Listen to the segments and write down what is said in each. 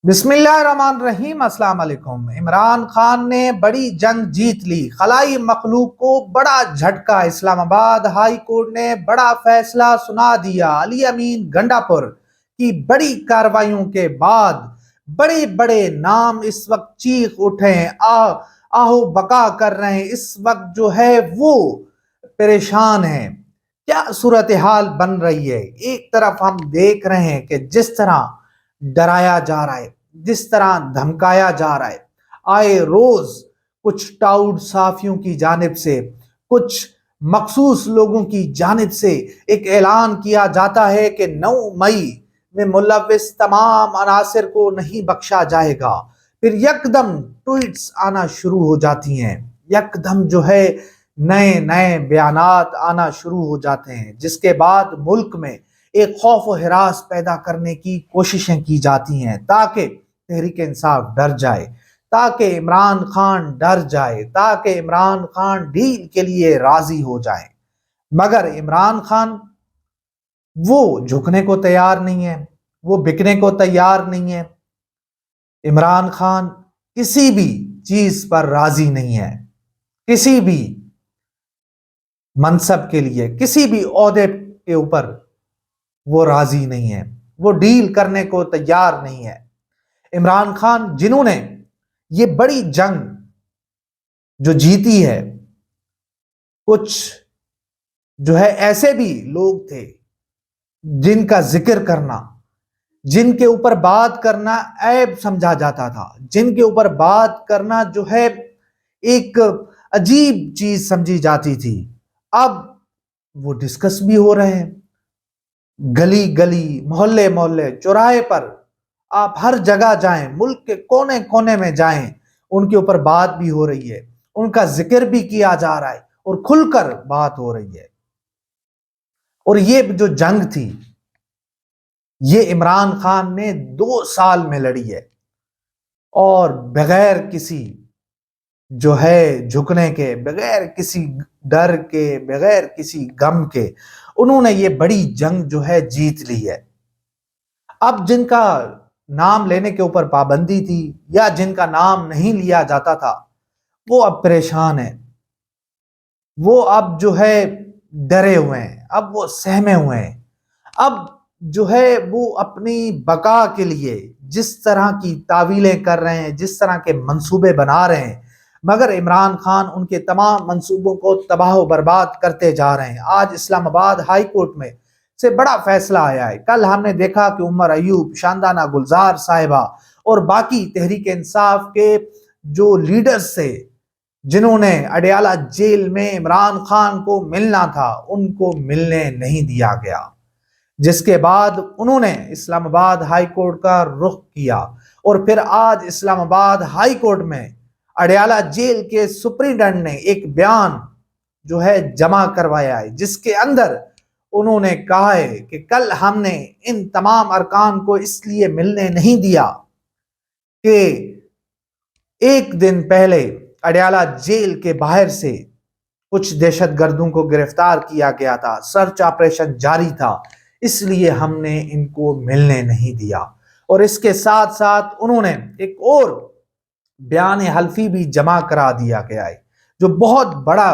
بسم اللہ الرحمن الرحیم۔ السلام علیکم۔ عمران خان نے بڑی جنگ جیت لی، خلائی مخلوق کو بڑا جھٹکا، اسلام آباد ہائی کورٹ نے بڑا فیصلہ سنا دیا۔ علی امین گنڈا پور کی بڑی کارروائیوں کے بعد بڑے بڑے نام اس وقت چیخ اٹھے، آہو بکا کر رہے ہیں، اس وقت جو ہے وہ پریشان ہیں۔ کیا صورتحال بن رہی ہے؟ ایک طرف ہم دیکھ رہے ہیں کہ جس طرح ڈرایا جا رہا ہے، جس طرح دھمکایا جا رہا ہے، آئے روز کچھ ٹاؤٹ صحافیوں کی جانب سے، کچھ مخصوص لوگوں کی جانب سے ایک اعلان کیا جاتا ہے کہ 9 مئی میں ملوث تمام عناصر کو نہیں بخشا جائے گا۔ پھر یکدم ٹویٹس آنا شروع ہو جاتی ہیں، یکدم جو ہے نئے بیانات آنا شروع ہو جاتے ہیں، جس کے بعد ملک میں ایک خوف و ہراس پیدا کرنے کی کوششیں کی جاتی ہیں تاکہ تحریک انصاف ڈر جائے، تاکہ عمران خان ڈر جائے، تاکہ عمران خان ڈیل کے لیے راضی ہو جائے۔ مگر عمران خان وہ جھکنے کو تیار نہیں ہے، وہ بکنے کو تیار نہیں ہے۔ عمران خان کسی بھی چیز پر راضی نہیں ہے، کسی بھی منصب کے لیے، کسی بھی عہدے کے اوپر وہ راضی نہیں ہے، وہ ڈیل کرنے کو تیار نہیں ہے۔ عمران خان جنہوں نے یہ بڑی جنگ جو جیتی ہے، کچھ جو ہے ایسے بھی لوگ تھے جن کا ذکر کرنا، جن کے اوپر بات کرنا عیب سمجھا جاتا تھا، جن کے اوپر بات کرنا جو ہے ایک عجیب چیز سمجھی جاتی تھی، اب وہ ڈسکس بھی ہو رہے ہیں۔ گلی گلی، محلے محلے، چوراہے پر آپ ہر جگہ جائیں، ملک کے کونے کونے میں جائیں، ان کے اوپر بات بھی ہو رہی ہے، ان کا ذکر بھی کیا جا رہا ہے اور کھل کر بات ہو رہی ہے۔ اور یہ جو جنگ تھی، یہ عمران خان نے 2 سال میں لڑی ہے، اور بغیر کسی جو ہے جھکنے کے، بغیر کسی ڈر کے، بغیر کسی غم کے، انہوں نے یہ بڑی جنگ جو ہے جیت لی ہے۔ اب جن کا نام لینے کے اوپر پابندی تھی یا جن کا نام نہیں لیا جاتا تھا، وہ اب پریشان ہیں، وہ اب جو ہے ڈرے ہوئے ہیں، اب وہ سہمے ہوئے ہیں۔ اب جو ہے وہ اپنی بقا کے لیے جس طرح کی تعویلیں کر رہے ہیں، جس طرح کے منصوبے بنا رہے ہیں، مگر عمران خان ان کے تمام منصوبوں کو تباہ و برباد کرتے جا رہے ہیں۔ آج اسلام آباد ہائی کورٹ میں سے بڑا فیصلہ آیا ہے۔ کل ہم نے دیکھا کہ عمر ایوب، شاندانہ گلزار صاحبہ اور باقی تحریک انصاف کے جو لیڈرز تھے، جنہوں نے اڈیالہ جیل میں عمران خان کو ملنا تھا، ان کو ملنے نہیں دیا گیا، جس کے بعد انہوں نے اسلام آباد ہائی کورٹ کا رخ کیا۔ اور پھر آج اسلام آباد ہائی کورٹ میں اڈیالہ جیل کے سپرنٹینڈنٹ نے ایک بیان جو ہے جمع کروایا ہے، جس کے اندر انہوں نے کہا ہے کہ کل ہم نے ان تمام ارکان کو اس لیے ملنے نہیں دیا کہ ایک دن پہلے اڈیالہ جیل کے باہر سے کچھ دہشت گردوں کو گرفتار کیا گیا تھا، سرچ آپریشن جاری تھا، اس لیے ہم نے ان کو ملنے نہیں دیا۔ اور اس کے ساتھ ساتھ انہوں نے ایک اور بیان حلفی بھی جمع کرا دیا گیا ہے، جو بہت بڑا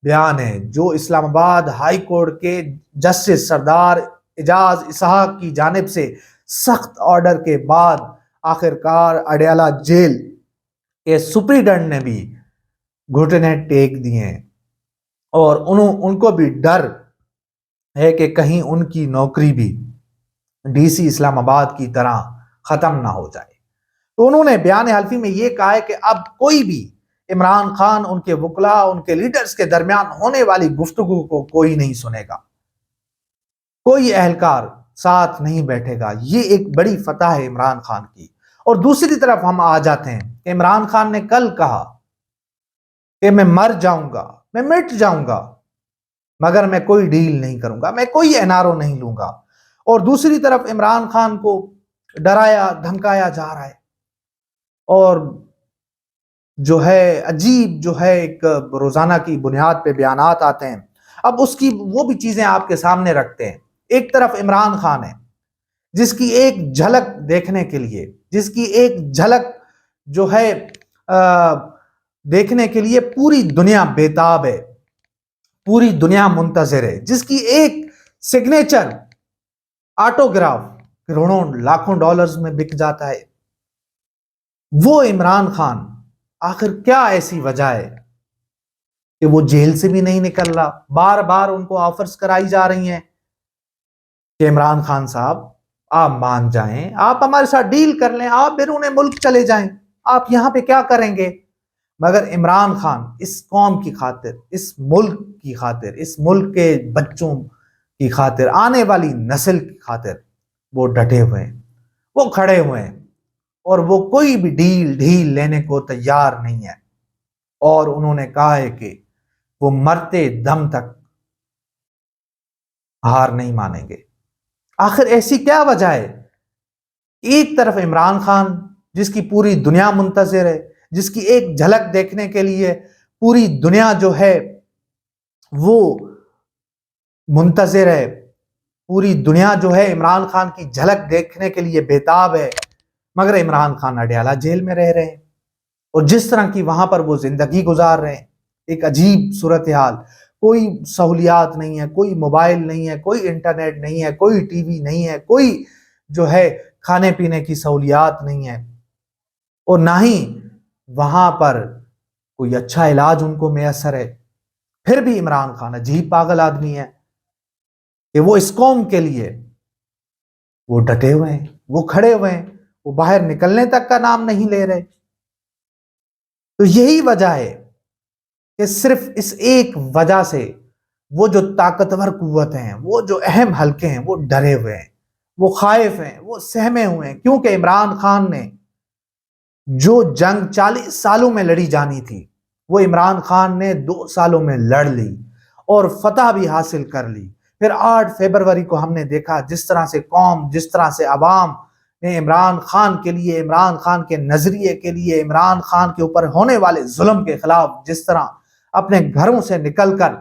بیان ہے، جو اسلام آباد ہائی کورٹ کے جسٹس سردار اعجاز اسحاق کی جانب سے سخت آرڈر کے بعد آخرکار اڈیالہ جیل کے سپرنٹینڈنٹ نے بھی گھٹنے ٹیک دیے ہیں، اور ان کو بھی ڈر ہے کہ کہیں ان کی نوکری بھی ڈی سی اسلام آباد کی طرح ختم نہ ہو جائے۔ تو انہوں نے بیان حلفی میں یہ کہا ہے کہ اب کوئی بھی عمران خان، ان کے وکلاء، ان کے لیڈرز کے درمیان ہونے والی گفتگو کو کوئی نہیں سنے گا، کوئی اہلکار ساتھ نہیں بیٹھے گا۔ یہ ایک بڑی فتح ہے عمران خان کی۔ اور دوسری طرف ہم آ جاتے ہیں کہ عمران خان نے کل کہا کہ میں مر جاؤں گا، میں مٹ جاؤں گا، مگر میں کوئی ڈیل نہیں کروں گا، میں کوئی NRO نہیں لوں گا۔ اور دوسری طرف عمران خان کو ڈرایا دھمکایا جا رہا ہے، اور جو ہے عجیب جو ہے ایک روزانہ کی بنیاد پہ بیانات آتے ہیں۔ اب اس کی وہ بھی چیزیں آپ کے سامنے رکھتے ہیں۔ ایک طرف عمران خان ہے، جس کی ایک جھلک دیکھنے کے لیے جس کی ایک جھلک جو ہے دیکھنے کے لیے پوری دنیا بیتاب ہے، پوری دنیا منتظر ہے، جس کی ایک سگنیچر آٹوگراف کروڑوں لاکھوں ڈالرز میں بک جاتا ہے، وہ عمران خان آخر کیا ایسی وجہ ہے کہ وہ جیل سے بھی نہیں نکل رہا؟ بار بار ان کو آفرز کرائی جا رہی ہیں کہ عمران خان صاحب آپ مان جائیں، آپ ہمارے ساتھ ڈیل کر لیں، آپ بیرون ملک چلے جائیں، آپ یہاں پہ کیا کریں گے؟ مگر عمران خان اس قوم کی خاطر، اس ملک کی خاطر، اس ملک کے بچوں کی خاطر، آنے والی نسل کی خاطر وہ ڈٹے ہوئے ہیں، وہ کھڑے ہوئے ہیں، اور وہ کوئی بھی ڈھیل لینے کو تیار نہیں ہے، اور انہوں نے کہا ہے کہ وہ مرتے دم تک ہار نہیں مانیں گے۔ آخر ایسی کیا وجہ ہے؟ ایک طرف عمران خان جس کی پوری دنیا منتظر ہے، جس کی ایک جھلک دیکھنے کے لیے پوری دنیا جو ہے وہ منتظر ہے، پوری دنیا جو ہے عمران خان کی جھلک دیکھنے کے لیے بیتاب ہے، مگر عمران خان اڈیالہ جیل میں رہ رہے ہیں، اور جس طرح کی وہاں پر وہ زندگی گزار رہے ہیں، ایک عجیب صورتحال، کوئی سہولیات نہیں ہے، کوئی موبائل نہیں ہے، کوئی انٹرنیٹ نہیں ہے، کوئی ٹی وی نہیں ہے، کوئی جو ہے کھانے پینے کی سہولیات نہیں ہے، اور نہ ہی وہاں پر کوئی اچھا علاج ان کو میسر ہے۔ پھر بھی عمران خان عجیب پاگل آدمی ہے کہ وہ اس قوم کے لیے وہ ڈٹے ہوئے ہیں، وہ کھڑے ہوئے ہیں، وہ باہر نکلنے تک کا نام نہیں لے رہے۔ تو یہی وجہ ہے کہ صرف اس ایک وجہ سے وہ جو طاقتور قوتیں ہیں، وہ جو اہم حلقے ہیں، وہ ڈرے ہوئے ہیں، وہ خائف ہیں، وہ سہمے ہوئے ہیں، کیونکہ عمران خان نے جو جنگ 40 سالوں میں لڑی جانی تھی وہ عمران خان نے 2 سالوں میں لڑ لی اور فتح بھی حاصل کر لی۔ پھر 8 فروری کو ہم نے دیکھا جس طرح سے قوم، جس طرح سے عوام نے عمران خان کے لیے، عمران خان کے نظریے کے لیے، عمران خان کے اوپر ہونے والے ظلم کے خلاف جس طرح اپنے گھروں سے نکل کر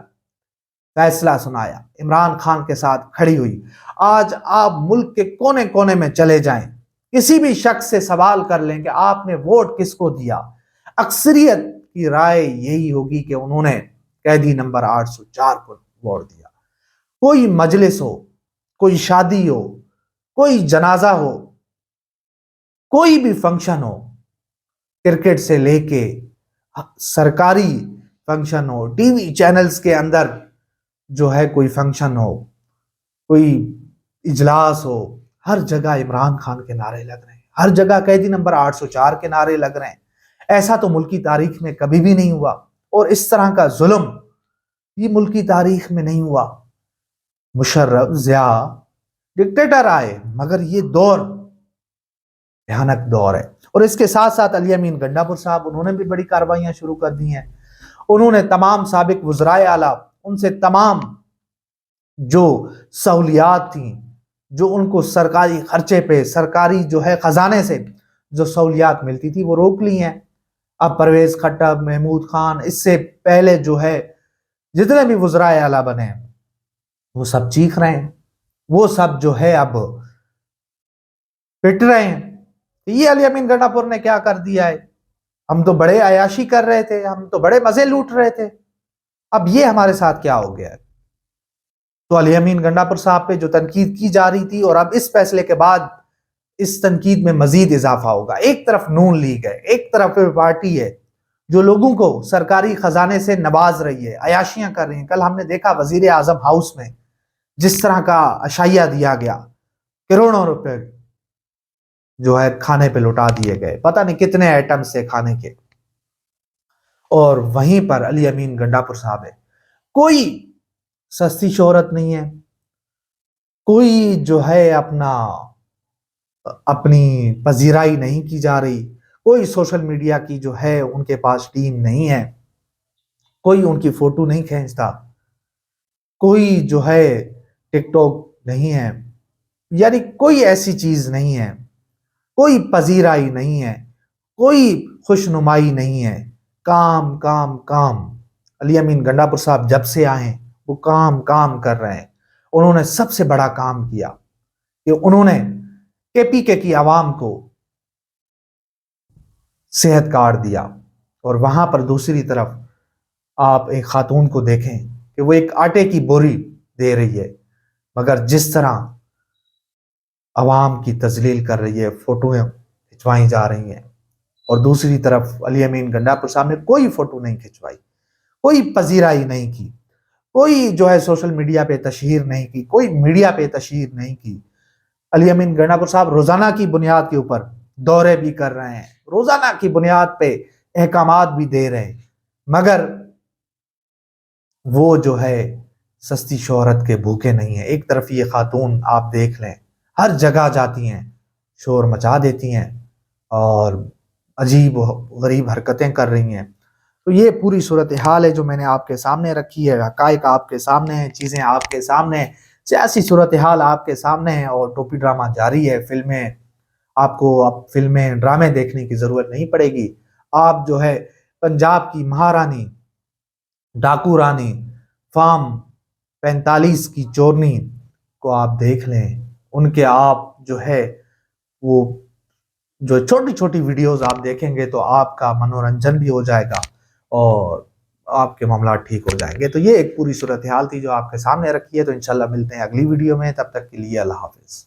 فیصلہ سنایا، عمران خان کے ساتھ کھڑی ہوئی۔ آج آپ ملک کے کونے کونے میں چلے جائیں، کسی بھی شخص سے سوال کر لیں کہ آپ نے ووٹ کس کو دیا، اکثریت کی رائے یہی ہوگی کہ انہوں نے قیدی نمبر 804 کو ووٹ دیا۔ کوئی مجلس ہو، کوئی شادی ہو، کوئی جنازہ ہو، کوئی بھی فنکشن ہو، کرکٹ سے لے کے سرکاری فنکشن ہو، ٹی وی چینلز کے اندر جو ہے کوئی فنکشن ہو، کوئی اجلاس ہو، ہر جگہ عمران خان کے نعرے لگ رہے ہیں، ہر جگہ قیدی نمبر 804 کے نعرے لگ رہے ہیں۔ ایسا تو ملکی تاریخ میں کبھی بھی نہیں ہوا، اور اس طرح کا ظلم یہ ملکی تاریخ میں نہیں ہوا۔ مشرف، ضیاء ڈکٹیٹر آئے، مگر یہ دور بھیانک دور ہے۔ اور اس کے ساتھ ساتھ علی امین گنڈاپور صاحب، انہوں نے بھی بڑی کارروائیاں شروع کر دی ہیں۔ انہوں نے تمام سابق وزرائے اعلیٰ، ان سے تمام جو سہولیات تھیں، جو ان کو سرکاری خرچے پہ، سرکاری جو ہے خزانے سے جو سہولیات ملتی تھی، وہ روک لی ہیں۔ اب پرویز خٹک، محمود خان، اس سے پہلے جو ہے جتنے بھی وزرائے اعلیٰ بنے ہیں وہ سب چیخ رہے ہیں، وہ سب جو ہے اب پٹ رہے ہیں۔ یہ علی امین گنڈاپور نے کیا کر دیا ہے؟ ہم تو بڑے عیاشی کر رہے تھے، ہم تو بڑے مزے لوٹ رہے تھے، اب یہ ہمارے ساتھ کیا ہو گیا ہے؟ تو علی امین گنڈاپور صاحب پہ جو تنقید کی جا رہی تھی، اور اب اس فیصلے کے بعد اس تنقید میں مزید اضافہ ہوگا۔ ایک طرف نون لیگ ہے، ایک طرف پارٹی ہے جو لوگوں کو سرکاری خزانے سے نواز رہی ہے، عیاشیاں کر رہی ہیں۔ کل ہم نے دیکھا وزیر اعظم ہاؤس میں جس طرح کا عشائیہ دیا گیا، کروڑوں روپے جو ہے کھانے پہ لٹا دیے گئے، پتہ نہیں کتنے آئٹم سے کھانے کے۔ اور وہیں پر علی امین گنڈاپور صاحب ہے، کوئی سستی شہرت نہیں ہے، کوئی جو ہے اپنی پذیرائی نہیں کی جا رہی، کوئی سوشل میڈیا کی جو ہے ان کے پاس ٹیم نہیں ہے، کوئی ان کی فوٹو نہیں کھینچتا، کوئی جو ہے ٹک ٹاک نہیں ہے، یعنی کوئی ایسی چیز نہیں ہے، کوئی پذیرائی نہیں ہے، کوئی خوش نمائی نہیں ہے، کام کام کام۔ علی امین گنڈاپور صاحب جب سے آئے ہیں وہ کام کام کر رہے ہیں۔ انہوں نے سب سے بڑا کام کیا کہ انہوں نے کے پی کے کی عوام کو صحت کارڈ دیا، اور وہاں پر دوسری طرف آپ ایک خاتون کو دیکھیں کہ وہ ایک آٹے کی بوری دے رہی ہے، مگر جس طرح عوام کی تذلیل کر رہی ہے، فوٹویں کھنچوائی جا رہی ہیں، اور دوسری طرف علی امین گنڈاپور صاحب نے کوئی فوٹو نہیں کھنچوائی، کوئی پذیرائی نہیں کی، کوئی جو ہے سوشل میڈیا پہ تشہیر نہیں کی، کوئی میڈیا پہ تشہیر نہیں کی۔ علی امین گنڈاپور صاحب روزانہ کی بنیاد کے اوپر دورے بھی کر رہے ہیں، روزانہ کی بنیاد پہ احکامات بھی دے رہے ہیں، مگر وہ جو ہے سستی شہرت کے بھوکے نہیں ہیں۔ ایک طرف یہ خاتون آپ دیکھ لیں، ہر جگہ جاتی ہیں، شور مچا دیتی ہیں اور عجیب و غریب حرکتیں کر رہی ہیں۔ تو یہ پوری صورتحال ہے جو میں نے آپ کے سامنے رکھی ہے، حقائق آپ کے سامنے ہیں، چیزیں آپ کے سامنے ہیں، سیاسی صورتحال آپ کے سامنے ہے، اور ٹوپی ڈرامہ جاری ہے۔ فلمیں آپ کو اب فلمیں ڈرامے دیکھنے کی ضرورت نہیں پڑے گی، آپ جو ہے پنجاب کی مہارانی، ڈاکو رانی، فارم 45 کی چورنی کو آپ دیکھ لیں، ان کے آپ جو ہے وہ جو چھوٹی چھوٹی ویڈیوز آپ دیکھیں گے تو آپ کا منورنجن بھی ہو جائے گا اور آپ کے معاملات ٹھیک ہو جائیں گے۔ تو یہ ایک پوری صورتحال تھی جو آپ کے سامنے رکھی ہے، تو انشاءاللہ ملتے ہیں اگلی ویڈیو میں، تب تک کے لیے اللہ حافظ۔